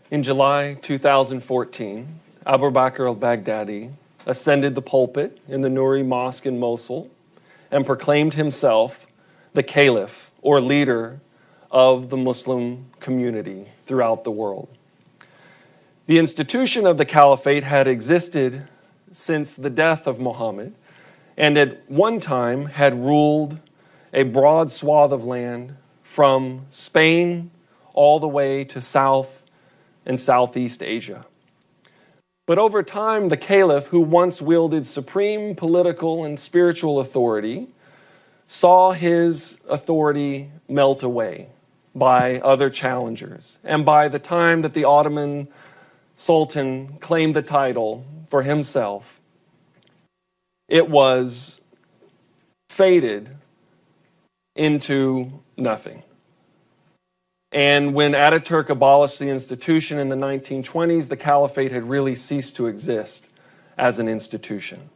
In July 2014, Abu Bakr al Baghdadi ascended the pulpit in the Nuri Mosque in Mosul and proclaimed himself the caliph, or leader, of the Muslim community throughout the world. The institution of the caliphate had existed since the death of Mohammed, and at one time had ruled a broad swath of land from Spain all the way to South and Southeast Asia. But over time, the caliph, who once wielded supreme political and spiritual authority, saw his authority melt away by other challengers. And by the time that the Ottoman Sultan claimed the title for himself, it was faded into nothing. And when Ataturk abolished the institution in the 1920s, the caliphate had really ceased to exist as an institution.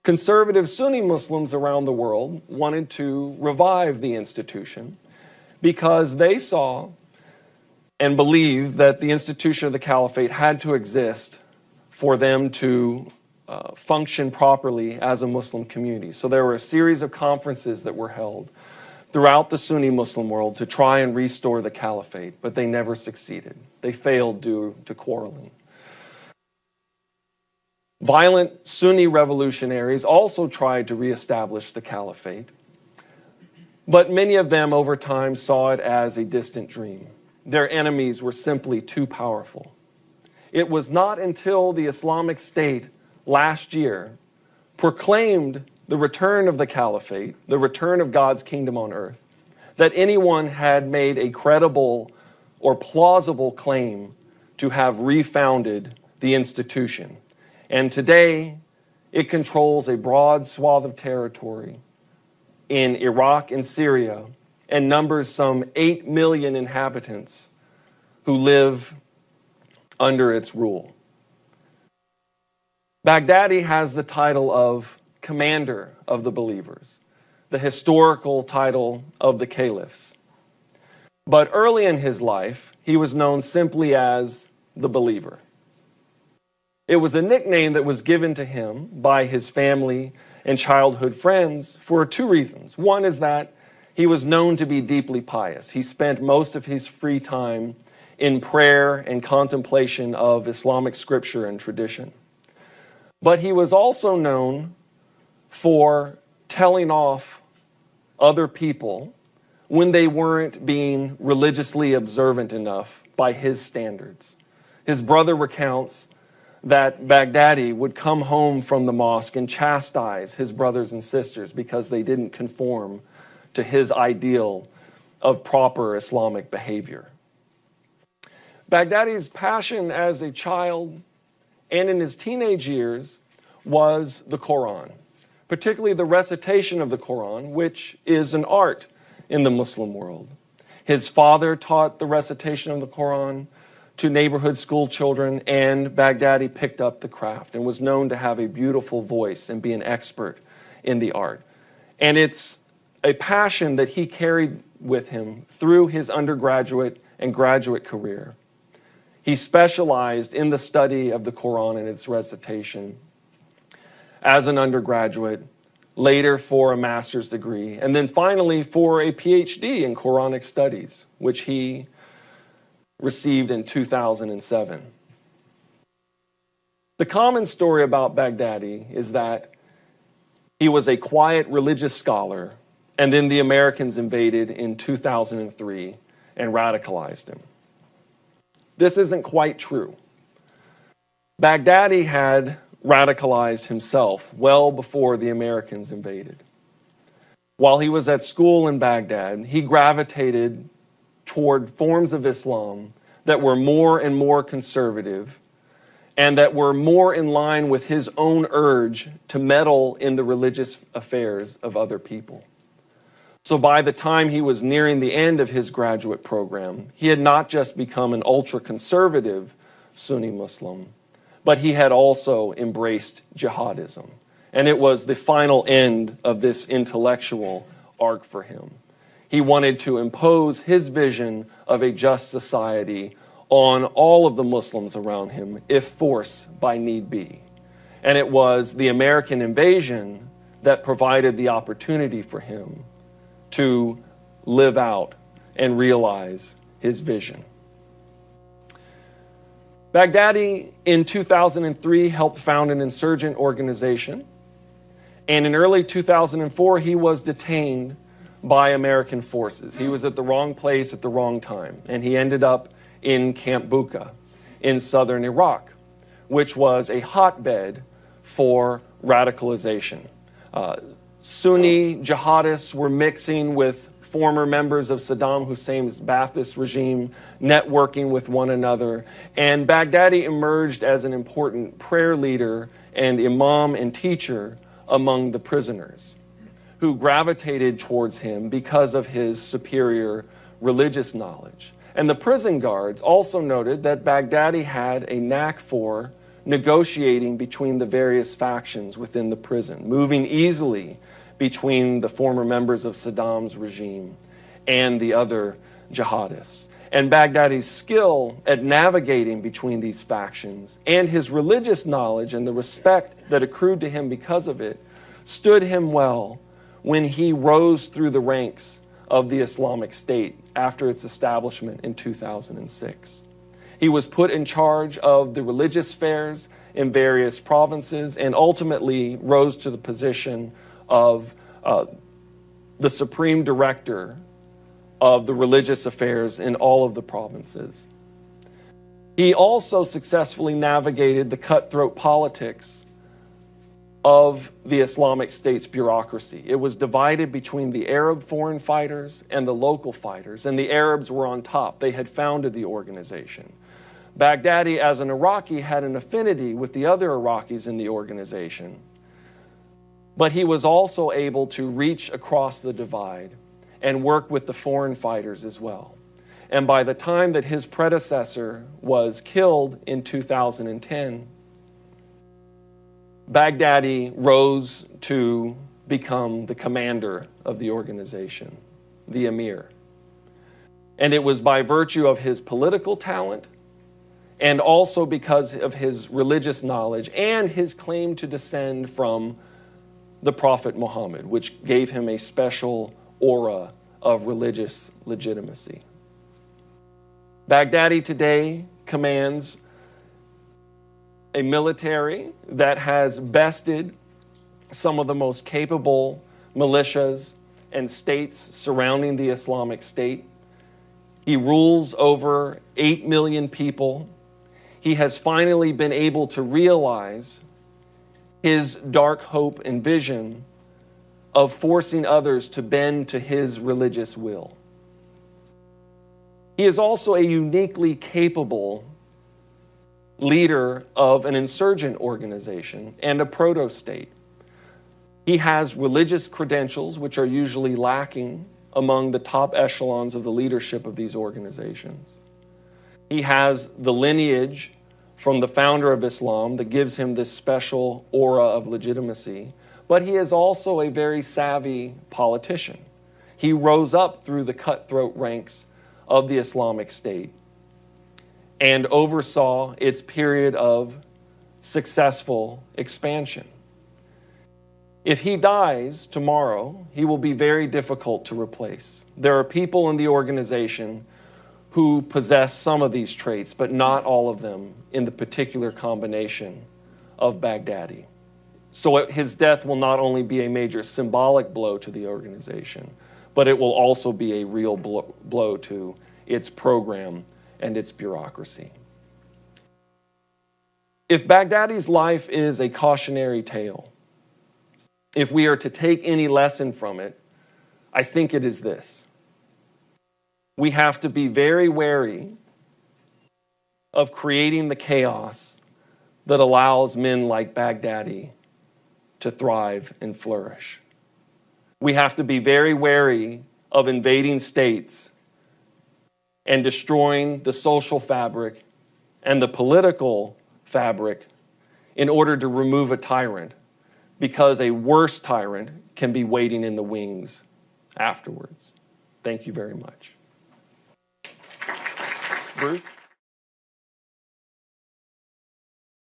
Conservative Sunni Muslims around the world wanted to revive the institution because they saw and believed that the institution of the caliphate had to exist for them to function properly as a Muslim community. So there were a series of conferences that were held throughout the Sunni Muslim world to try and restore the caliphate, but they never succeeded. They failed due to quarreling. Violent Sunni revolutionaries also tried to reestablish the caliphate, but many of them over time saw it as a distant dream. Their enemies were simply too powerful. It was not until the Islamic State last year proclaimed the return of the caliphate, the return of God's kingdom on earth, that anyone had made a credible or plausible claim to have refounded the institution. And today, it controls a broad swath of territory in Iraq and Syria and numbers some 8 million inhabitants who live under its rule. Baghdadi has the title of commander of the believers, the historical title of the caliphs. But early in his life, he was known simply as the believer. It was a nickname that was given to him by his family and childhood friends for two reasons. One is that he was known to be deeply pious. He spent most of his free time in prayer and contemplation of Islamic scripture and tradition. But he was also known for telling off other people when they weren't being religiously observant enough by his standards. His brother recounts that Baghdadi would come home from the mosque and chastise his brothers and sisters because they didn't conform to his ideal of proper Islamic behavior. Baghdadi's passion as a child and in his teenage years was the Quran, particularly the recitation of the Quran, which is an art in the Muslim world. His father taught the recitation of the Quran to neighborhood school children, and Baghdadi picked up the craft and was known to have a beautiful voice and be an expert in the art. And it's a passion that he carried with him through his undergraduate and graduate career. He specialized in the study of the Quran and its recitation as an undergraduate, later for a master's degree, and then finally for a PhD in Quranic studies, which he received in 2007. The common story about Baghdadi is that he was a quiet religious scholar, and then the Americans invaded in 2003 and radicalized him. This isn't quite true. Baghdadi had radicalized himself well before the Americans invaded. While he was at school in Baghdad, he gravitated toward forms of Islam that were more and more conservative and that were more in line with his own urge to meddle in the religious affairs of other people. So by the time he was nearing the end of his graduate program, he had not just become an ultra-conservative Sunni Muslim, but he had also embraced jihadism. And it was the final end of this intellectual arc for him. He wanted to impose his vision of a just society on all of the Muslims around him if force by need be. And it was the American invasion that provided the opportunity for him to live out and realize his vision. Baghdadi in 2003 helped found an insurgent organization, and in early 2004 he was detained by American forces. He was at the wrong place at the wrong time, and he ended up in Camp Bucca in southern Iraq, which was a hotbed for radicalization. Sunni jihadists were mixing with former members of Saddam Hussein's Ba'athist regime, networking with one another, and Baghdadi emerged as an important prayer leader and imam and teacher among the prisoners, who gravitated towards him because of his superior religious knowledge. And the prison guards also noted that Baghdadi had a knack for negotiating between the various factions within the prison, moving easily between the former members of Saddam's regime and the other jihadists. And Baghdadi's skill at navigating between these factions and his religious knowledge and the respect that accrued to him because of it stood him well when he rose through the ranks of the Islamic State after its establishment in 2006. He was put in charge of the religious affairs in various provinces and ultimately rose to the position of the supreme director of the religious affairs in all of the provinces. He also successfully navigated the cutthroat politics of the Islamic State's bureaucracy. It was divided between the Arab foreign fighters and the local fighters, and the Arabs were on top. They had founded the organization. Baghdadi, as an Iraqi, had an affinity with the other Iraqis in the organization, but he was also able to reach across the divide and work with the foreign fighters as well. And by the time that his predecessor was killed in 2010, Baghdadi rose to become the commander of the organization, the emir. And it was by virtue of his political talent and also because of his religious knowledge and his claim to descend from the Prophet Mohammed, which gave him a special aura of religious legitimacy. Baghdadi today commands a military that has bested some of the most capable militias and states surrounding the Islamic State. He rules over 8 million people. He has finally been able to realize his dark hope and vision of forcing others to bend to his religious will. He is also a uniquely capable leader of an insurgent organization and a proto-state. He has religious credentials, which are usually lacking among the top echelons of the leadership of these organizations. He has the lineage from the founder of Islam that gives him this special aura of legitimacy, but he is also a very savvy politician. He rose up through the cutthroat ranks of the Islamic State and oversaw its period of successful expansion. If he dies tomorrow, he will be very difficult to replace. There are people in the organization who possess some of these traits, but not all of them in the particular combination of Baghdadi. So his death will not only be a major symbolic blow to the organization, but it will also be a real blow to its program and its bureaucracy. If Baghdadi's life is a cautionary tale, if we are to take any lesson from it, I think it is this. We have to be very wary of creating the chaos that allows men like Baghdadi to thrive and flourish. We have to be very wary of invading states and destroying the social fabric and the political fabric in order to remove a tyrant, because a worse tyrant can be waiting in the wings afterwards. Thank you very much. Bruce?